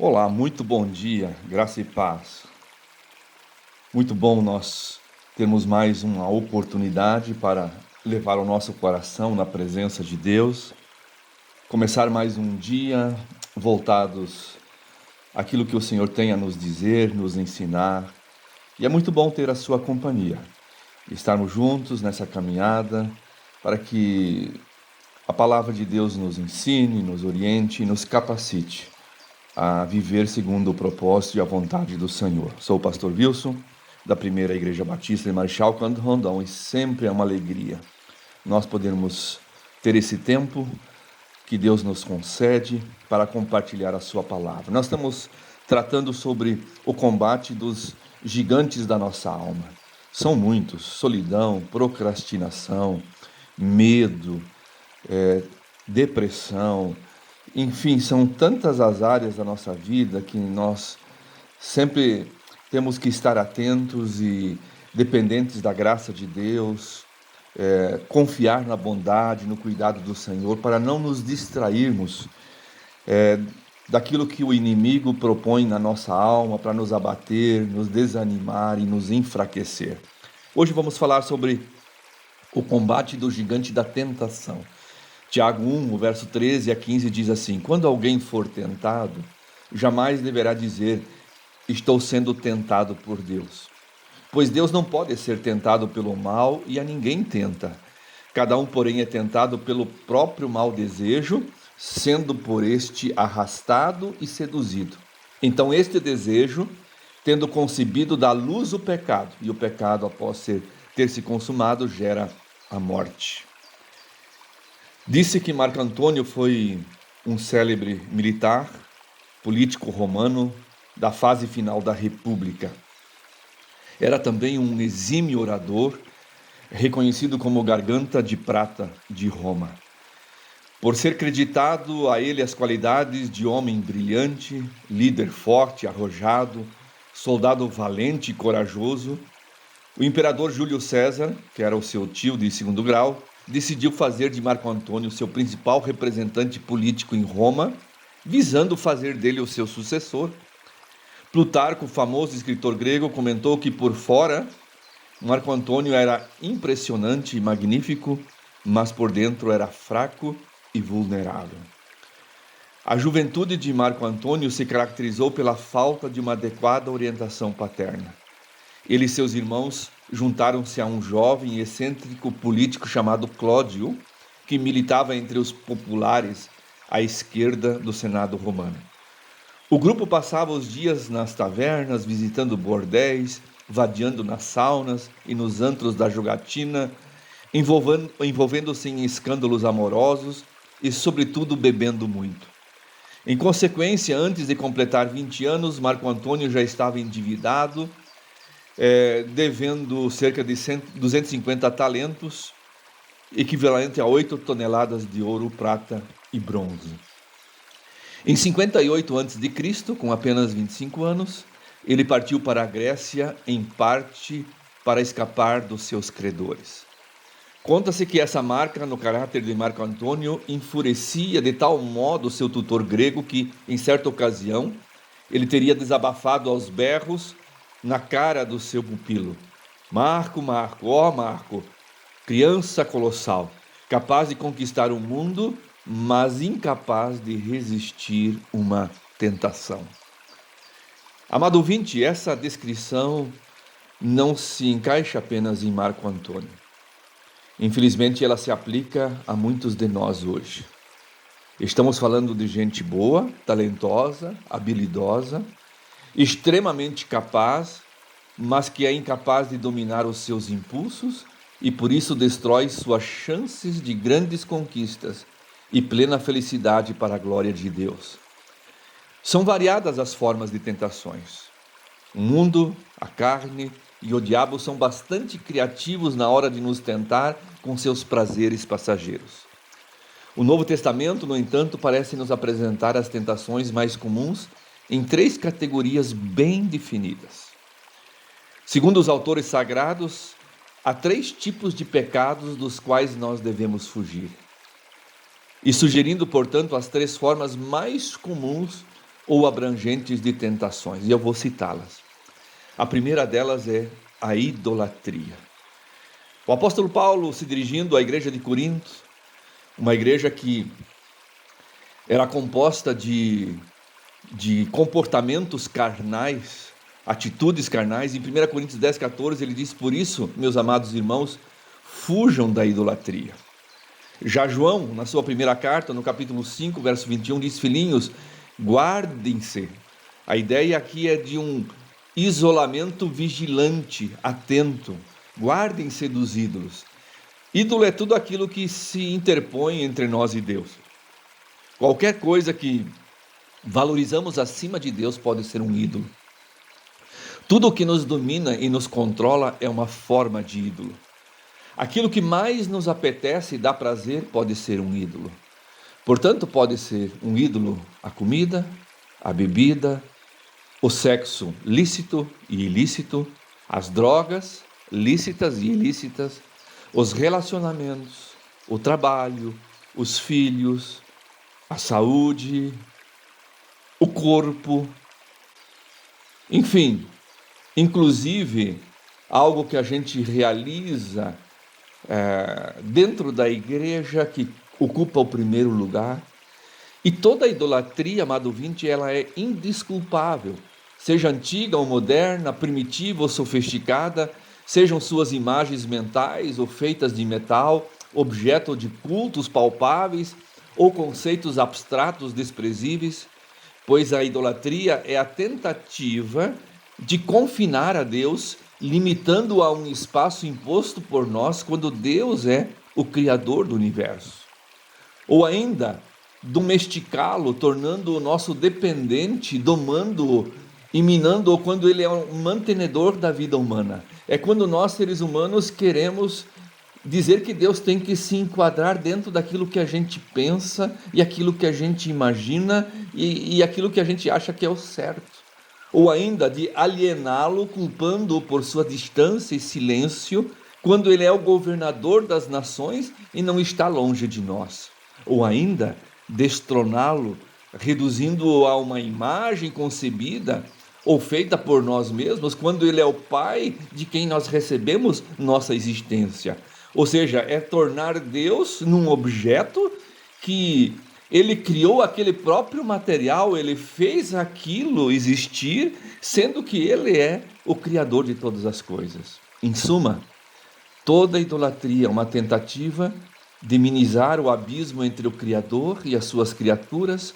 Olá, muito bom dia, graça e paz. Muito bom nós termos mais uma oportunidade para levar o nosso coração na presença de Deus, começar mais um dia voltados àquilo que o Senhor tem a nos dizer, nos ensinar. E é muito bom ter a sua companhia, estarmos juntos nessa caminhada para que a palavra de Deus nos ensine, nos oriente e nos capacite a viver segundo o propósito e a vontade do Senhor. Sou o pastor Wilson, da Primeira Igreja Batista de Marechal Cândido Rondon, e sempre é uma alegria nós podermos ter esse tempo que Deus nos concede para compartilhar a sua palavra. Nós estamos tratando sobre o combate dos gigantes da nossa alma. São muitos: solidão, procrastinação, medo, depressão, enfim, são tantas as áreas da nossa vida que nós sempre temos que estar atentos e dependentes da graça de Deus, confiar na bondade, no cuidado do Senhor, para não nos distrairmos daquilo que o inimigo propõe na nossa alma para nos abater, nos desanimar e nos enfraquecer. Hoje vamos falar sobre o combate do gigante da tentação. Tiago 1, o verso 13 a 15 diz assim: quando alguém for tentado, jamais deverá dizer, estou sendo tentado por Deus. Pois Deus não pode ser tentado pelo mal e a ninguém tenta. Cada um, porém, é tentado pelo próprio mau desejo, sendo por este arrastado e seduzido. Então este desejo, tendo concebido, dá luz o pecado, e o pecado, após ter se consumado, gera a morte. Disse que Marco Antônio foi um célebre militar, político romano da fase final da República. Era também um exímio orador, reconhecido como Garganta de Prata de Roma. Por ser creditado a ele as qualidades de homem brilhante, líder forte, arrojado, soldado valente e corajoso, o imperador Júlio César, que era o seu tio de segundo grau, decidiu fazer de Marco Antônio seu principal representante político em Roma, visando fazer dele o seu sucessor. Plutarco, famoso escritor grego, comentou que por fora Marco Antônio era impressionante e magnífico, mas por dentro era fraco e vulnerável. A juventude de Marco Antônio se caracterizou pela falta de uma adequada orientação paterna. Ele e seus irmãos juntaram-se a um jovem e excêntrico político chamado Clódio, que militava entre os populares à esquerda do Senado romano. O grupo passava os dias nas tavernas, visitando bordéis, vadiando nas saunas e nos antros da jogatina, envolvendo-se em escândalos amorosos e, sobretudo, bebendo muito. Em consequência, antes de completar 20 anos, Marco Antônio já estava endividado, devendo cerca de 250 talentos, equivalente a 8 toneladas de ouro, prata e bronze. Em 58 a.C., com apenas 25 anos, ele partiu para a Grécia, em parte para escapar dos seus credores. Conta-se que essa marca no caráter de Marco Antônio enfurecia de tal modo seu tutor grego que, em certa ocasião, ele teria desabafado aos berros na cara do seu pupilo: Marco, Marco, ó Marco, criança colossal, capaz de conquistar o mundo, mas incapaz de resistir uma tentação. Amado ouvinte, essa descrição não se encaixa apenas em Marco Antônio. Infelizmente, ela se aplica a muitos de nós hoje. Estamos falando de gente boa, talentosa, habilidosa, extremamente capaz, mas que é incapaz de dominar os seus impulsos e por isso destrói suas chances de grandes conquistas e plena felicidade para a glória de Deus. São variadas as formas de tentações. O mundo, a carne e o diabo são bastante criativos na hora de nos tentar com seus prazeres passageiros. O Novo Testamento, no entanto, parece nos apresentar as tentações mais comuns em 3 categorias bem definidas. Segundo os autores sagrados, há 3 tipos de pecados dos quais nós devemos fugir. E sugerindo, portanto, as 3 formas mais comuns ou abrangentes de tentações, e eu vou citá-las. A primeira delas é a idolatria. O apóstolo Paulo, se dirigindo à igreja de Corinto, uma igreja que era composta de comportamentos carnais, atitudes carnais, em 1 Coríntios 10,14 ele diz: por isso, meus amados irmãos, fujam da idolatria. Já João, na sua primeira carta, no capítulo 5, verso 21, diz: filhinhos, guardem-se. A ideia aqui é de um isolamento vigilante, atento. Guardem-se dos ídolos. Ídolo é tudo aquilo que se interpõe entre nós e Deus. Qualquer coisa que valorizamos acima de Deus pode ser um ídolo. Tudo o que nos domina e nos controla é uma forma de ídolo. Aquilo que mais nos apetece e dá prazer pode ser um ídolo. Portanto, pode ser um ídolo a comida, a bebida, o sexo lícito e ilícito, as drogas lícitas e ilícitas, os relacionamentos, o trabalho, os filhos, a saúde, o corpo, enfim, inclusive algo que a gente realiza dentro da igreja que ocupa o primeiro lugar. E toda idolatria, amado ouvinte, ela é indesculpável, seja antiga ou moderna, primitiva ou sofisticada, sejam suas imagens mentais ou feitas de metal, objeto de cultos palpáveis ou conceitos abstratos desprezíveis, pois a idolatria é a tentativa de confinar a Deus, limitando-o a um espaço imposto por nós quando Deus é o Criador do universo. Ou ainda, domesticá-lo, tornando-o nosso dependente, domando-o e minando-o quando ele é um mantenedor da vida humana. É quando nós, seres humanos, queremos dizer que Deus tem que se enquadrar dentro daquilo que a gente pensa e aquilo que a gente imagina e aquilo que a gente acha que é o certo. Ou ainda de aliená-lo, culpando-o por sua distância e silêncio, quando ele é o governador das nações e não está longe de nós. Ou ainda destroná-lo, reduzindo-o a uma imagem concebida ou feita por nós mesmos, quando ele é o Pai de quem nós recebemos nossa existência. Ou seja, é tornar Deus num objeto que ele criou aquele próprio material, ele fez aquilo existir, sendo que ele é o Criador de todas as coisas. Em suma, toda idolatria é uma tentativa de minimizar o abismo entre o Criador e as suas criaturas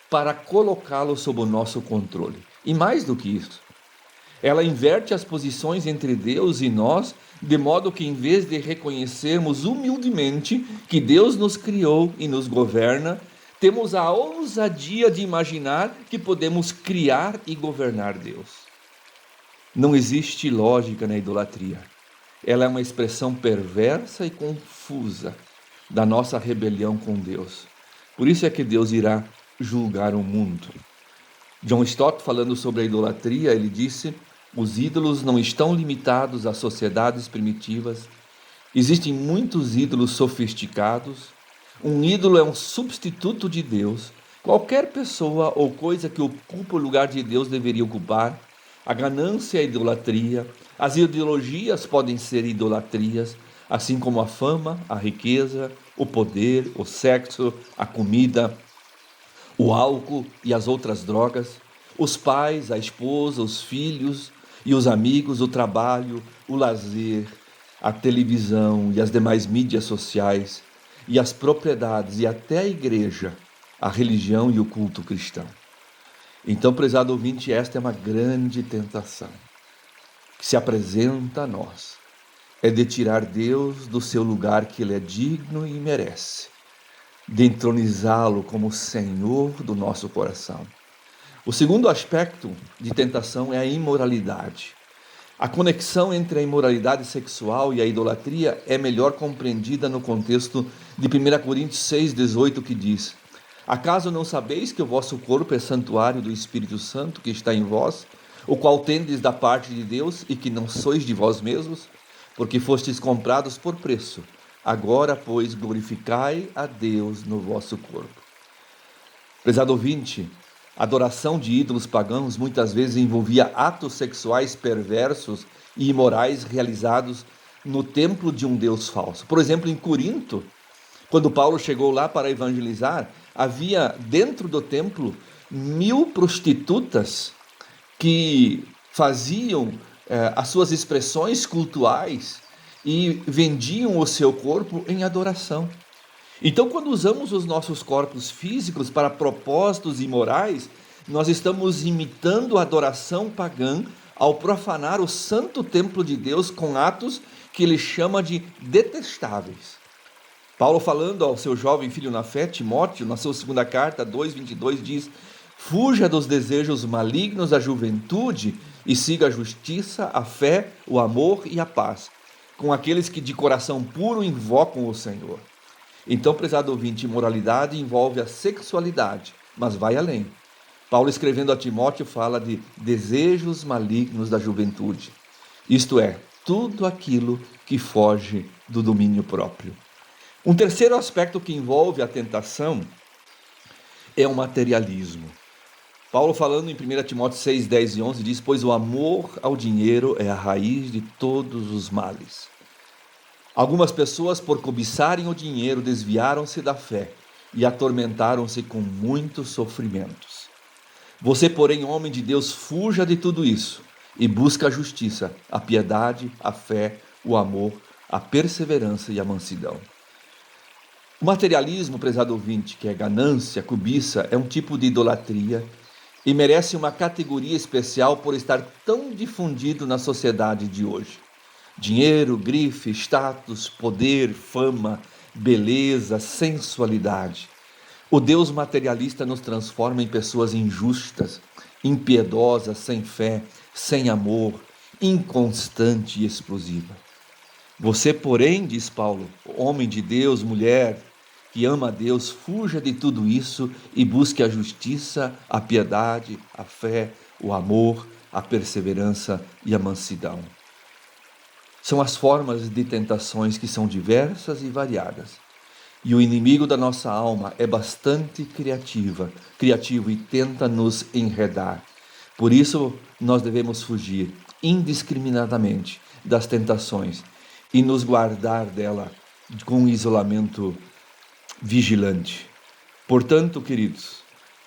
para colocá-lo sob o nosso controle. E mais do que isso, ela inverte as posições entre Deus e nós, de modo que, em vez de reconhecermos humildemente que Deus nos criou e nos governa, temos a ousadia de imaginar que podemos criar e governar Deus. Não existe lógica na idolatria. Ela é uma expressão perversa e confusa da nossa rebelião com Deus. Por isso é que Deus irá julgar o mundo. John Stott, falando sobre a idolatria, ele disse: os ídolos não estão limitados às sociedades primitivas. Existem muitos ídolos sofisticados. Um ídolo é um substituto de Deus. Qualquer pessoa ou coisa que ocupa o lugar de Deus deveria ocupar. A ganância é a idolatria. As ideologias podem ser idolatrias, assim como a fama, a riqueza, o poder, o sexo, a comida, o álcool e as outras drogas, os pais, a esposa, os filhos e os amigos, o trabalho, o lazer, a televisão e as demais mídias sociais, e as propriedades e até a igreja, a religião e o culto cristão. Então, prezado ouvinte, esta é uma grande tentação que se apresenta a nós. É de tirar Deus do seu lugar que Ele é digno e merece, de entronizá-lo como Senhor do nosso coração. O segundo aspecto de tentação é a imoralidade. A conexão entre a imoralidade sexual e a idolatria é melhor compreendida no contexto de 1 Coríntios 6,18, que diz: acaso não sabeis que o vosso corpo é santuário do Espírito Santo que está em vós, o qual tendes da parte de Deus e que não sois de vós mesmos, porque fostes comprados por preço? Agora, pois, glorificai a Deus no vosso corpo. Prezado ouvinte, A adoração de ídolos pagãos muitas vezes envolvia atos sexuais perversos e imorais realizados no templo de um deus falso. Por exemplo, em Corinto, quando Paulo chegou lá para evangelizar, havia dentro do templo 1000 prostitutas que faziam as suas expressões cultuais e vendiam o seu corpo em adoração. Então, quando usamos os nossos corpos físicos para propósitos imorais, nós estamos imitando a adoração pagã ao profanar o santo templo de Deus com atos que ele chama de detestáveis. Paulo, falando ao seu jovem filho na fé, Timóteo, na sua segunda carta, 2:22, diz: fuja dos desejos malignos da juventude e siga a justiça, a fé, o amor e a paz, com aqueles que de coração puro invocam o Senhor. Então, prezado ouvinte, imoralidade envolve a sexualidade, mas vai além. Paulo, escrevendo a Timóteo, fala de desejos malignos da juventude. Isto é, tudo aquilo que foge do domínio próprio. Um terceiro aspecto que envolve a tentação é o materialismo. Paulo, falando em 1 Timóteo 6, 10 e 11, diz: pois o amor ao dinheiro é a raiz de todos os males. Algumas pessoas, por cobiçarem o dinheiro, desviaram-se da fé e atormentaram-se com muitos sofrimentos. Você, porém, homem de Deus, fuja de tudo isso e busca a justiça, a piedade, a fé, o amor, a perseverança e a mansidão. O materialismo, prezado ouvinte, que é ganância, cobiça, é um tipo de idolatria e merece uma categoria especial por estar tão difundido na sociedade de hoje. Dinheiro, grife, status, poder, fama, beleza, sensualidade. O Deus materialista nos transforma em pessoas injustas, impiedosas, sem fé, sem amor, inconstante e explosiva. Você, porém, diz Paulo, homem de Deus, mulher que ama a Deus, fuja de tudo isso e busque a justiça, a piedade, a fé, o amor, a perseverança e a mansidão. São as formas de tentações que são diversas e variadas. E o inimigo da nossa alma é bastante criativo e tenta nos enredar. Por isso, nós devemos fugir indiscriminadamente das tentações e nos guardar dela com um isolamento vigilante. Portanto, queridos,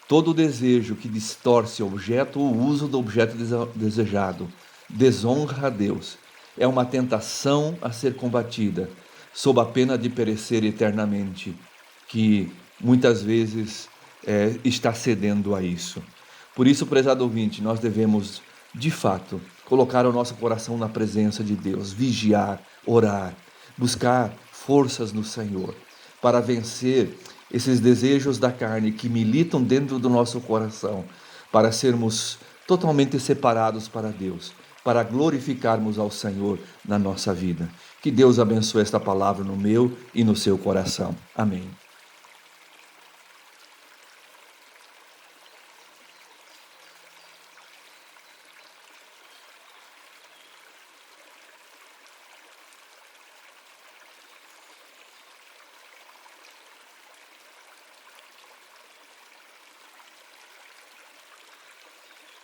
todo desejo que distorce o objeto ou o uso do objeto desejado desonra a Deus. É uma tentação a ser combatida, sob a pena de perecer eternamente, que muitas vezes está cedendo a isso. Por isso, prezado ouvinte, nós devemos, de fato, colocar o nosso coração na presença de Deus, vigiar, orar, buscar forças no Senhor, para vencer esses desejos da carne que militam dentro do nosso coração, para sermos totalmente separados para Deus, para glorificarmos ao Senhor na nossa vida. Que Deus abençoe esta palavra no meu e no seu coração. Amém.